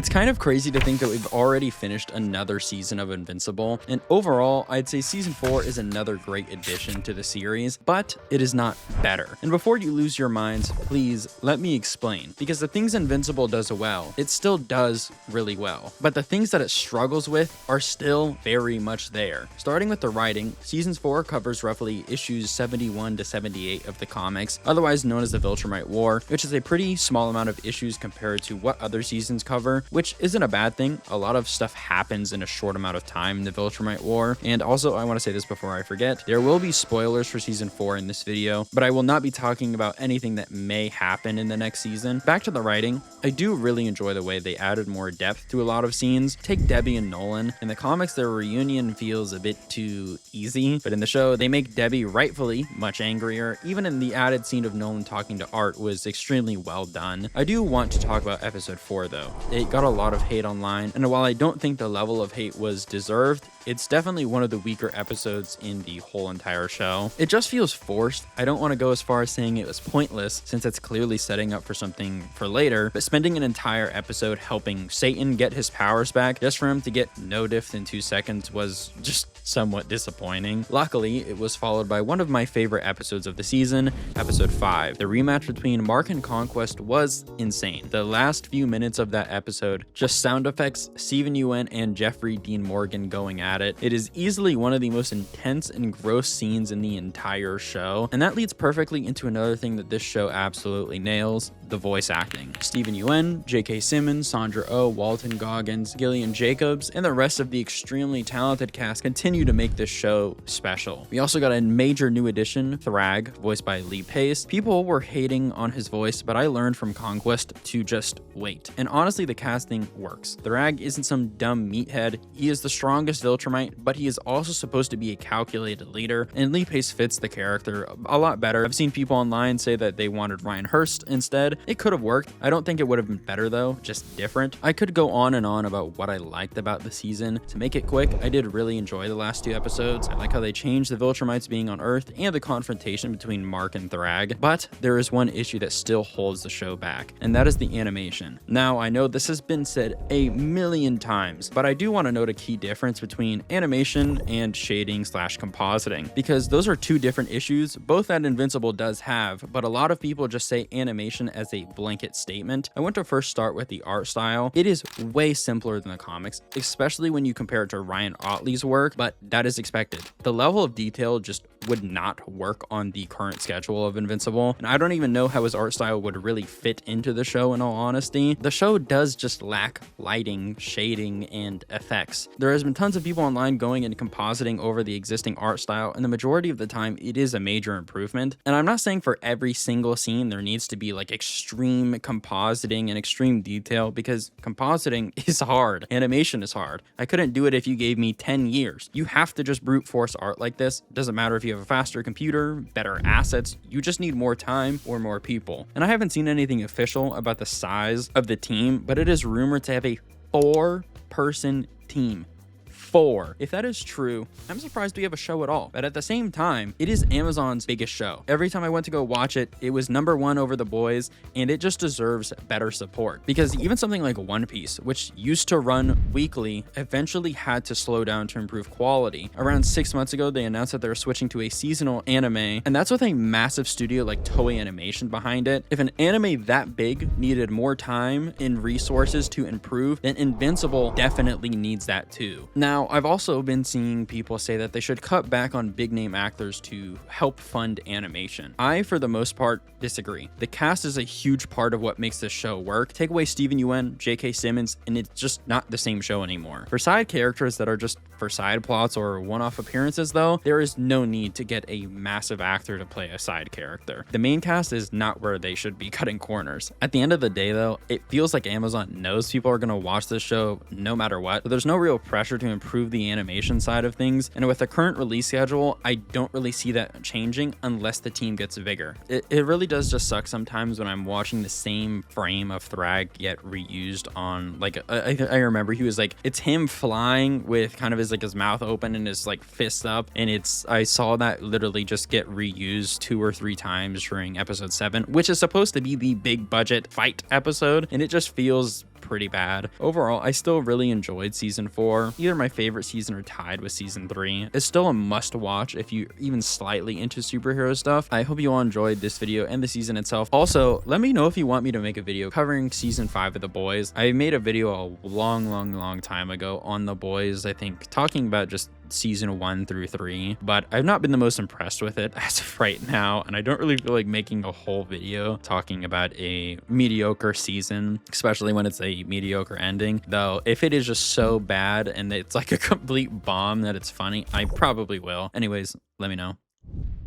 It's kind of crazy to think that we've already finished another season of Invincible, and overall, I'd say season 4 is another great addition to the series, but it is not better. And before you lose your minds, please let me explain, because the things Invincible does well, it still does really well, but the things that it struggles with are still very much there. Starting with the writing, season 4 covers roughly issues 71 to 78 of the comics, otherwise known as the Viltrumite War, which is a pretty small amount of issues compared to what other seasons cover, which isn't a bad thing. A lot of stuff happens in a short amount of time in the Viltrumite War. And also, I want to say this before I forget, there will be spoilers for season 4 in this video, but I will not be talking about anything that may happen in the next season. Back to the writing, I do really enjoy the way they added more depth to a lot of scenes. Take Debbie and Nolan. In the comics, their reunion feels a bit too easy, but in the show, they make Debbie rightfully much angrier. Even in the added scene of Nolan talking to Art was extremely well done. I do want to talk about episode 4 though. It got a lot of hate online, and while I don't think the level of hate was deserved, it's definitely one of the weaker episodes in the whole entire show. It just feels forced. I don't want to go as far as saying it was pointless, since it's clearly setting up for something for later, but spending an entire episode helping Satan get his powers back just for him to get no diff in 2 seconds was just somewhat disappointing. Luckily, it was followed by one of my favorite episodes of the season, episode 5. The rematch between Mark and Conquest was insane. The last few minutes of that episode, just sound effects, Steven Yeun and Jeffrey Dean Morgan going at it. It is easily one of the most intense and gross scenes in the entire show, and that leads perfectly into another thing that this show absolutely nails: the voice acting. Steven Yeun, J.K. Simmons, Sandra Oh, Walton Goggins, Gillian Jacobs, and the rest of the extremely talented cast continue to make this show special. We also got a major new addition, Thrag, voiced by Lee Pace. People were hating on his voice, but I learned from Conquest to just wait. And honestly, the casting works. Thrag isn't some dumb meathead. He is the strongest Viltrumite, but he is also supposed to be a calculated leader, and Lee Pace fits the character a lot better. I've seen people online say that they wanted Ryan Hurst instead. It could have worked. I don't think it would have been better though, just different. I could go on and on about what I liked about the season. To make it quick, I did really enjoy the last 2 episodes. I like how they changed the Viltrumites being on Earth and the confrontation between Mark and Thrag, but there is one issue that still holds the show back, and that is the animation. Now, I know this has been said a million times, but I do want to note a key difference between animation and shading / compositing, because those are 2 different issues, both that Invincible does have, but a lot of people just say animation as a blanket statement. I want to first start with the art style. It is way simpler than the comics, especially when you compare it to Ryan Ottley's work, but that is expected. The level of detail just would not work on the current schedule of Invincible, and I don't even know how his art style would really fit into the show in all honesty. The show does just lack lighting, shading, and effects. There has been tons of people online going and compositing over the existing art style, and the majority of the time it is a major improvement. And I'm not saying for every single scene there needs to be like extreme compositing and extreme detail, because compositing is hard. Animation is hard. I couldn't do it if you gave me 10 years. You have to just brute force art like this. It doesn't matter if you have a faster computer, better assets, you just need more time or more people. And I haven't seen anything official about the size of the team, but it is rumored to have a 4-person team. 4. If that is true, I'm surprised we have a show at all. But at the same time, it is Amazon's biggest show. Every time I went to go watch it, it was #1 over The Boys, and it just deserves better support. Because even something like One Piece, which used to run weekly, eventually had to slow down to improve quality. Around 6 months ago, they announced that they were switching to a seasonal anime, and that's with a massive studio like Toei Animation behind it. If an anime that big needed more time and resources to improve, then Invincible definitely needs that too. Now, I've also been seeing people say that they should cut back on big name actors to help fund animation. I, for the most part, disagree. The cast is a huge part of what makes this show work. Take away Steven Yeun, J.K. Simmons, and it's just not the same show anymore. For side characters that are just for side plots or one-off appearances though, there is no need to get a massive actor to play a side character. The main cast is not where they should be cutting corners. At the end of the day though, it feels like Amazon knows people are going to watch this show no matter what, but there's no real pressure to improve the animation side of things, and with the current release schedule, I don't really see that changing unless the team gets bigger. It really does just suck sometimes when I'm watching the same frame of Thrag get reused on, like, I remember he was like, it's him flying with kind of his mouth open and his like fist up, and I saw that literally just get reused 2 or 3 times during episode 7, which is supposed to be the big budget fight episode, and it just feels pretty bad. Overall, I still really enjoyed season 4. Either my favorite season or tied with season 3. It's still a must watch if you're even slightly into superhero stuff. I hope you all enjoyed this video and the season itself. Also, let me know if you want me to make a video covering season 5 of The Boys. I made a video a long time ago on The Boys, I think, talking about just season 1 through 3, but I've not been the most impressed with it as of right now, and I don't really feel like making a whole video talking about a mediocre season, especially when it's a mediocre ending. Though if it is just so bad and it's like a complete bomb that it's funny, I probably will. Anyways, let me know.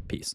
Peace.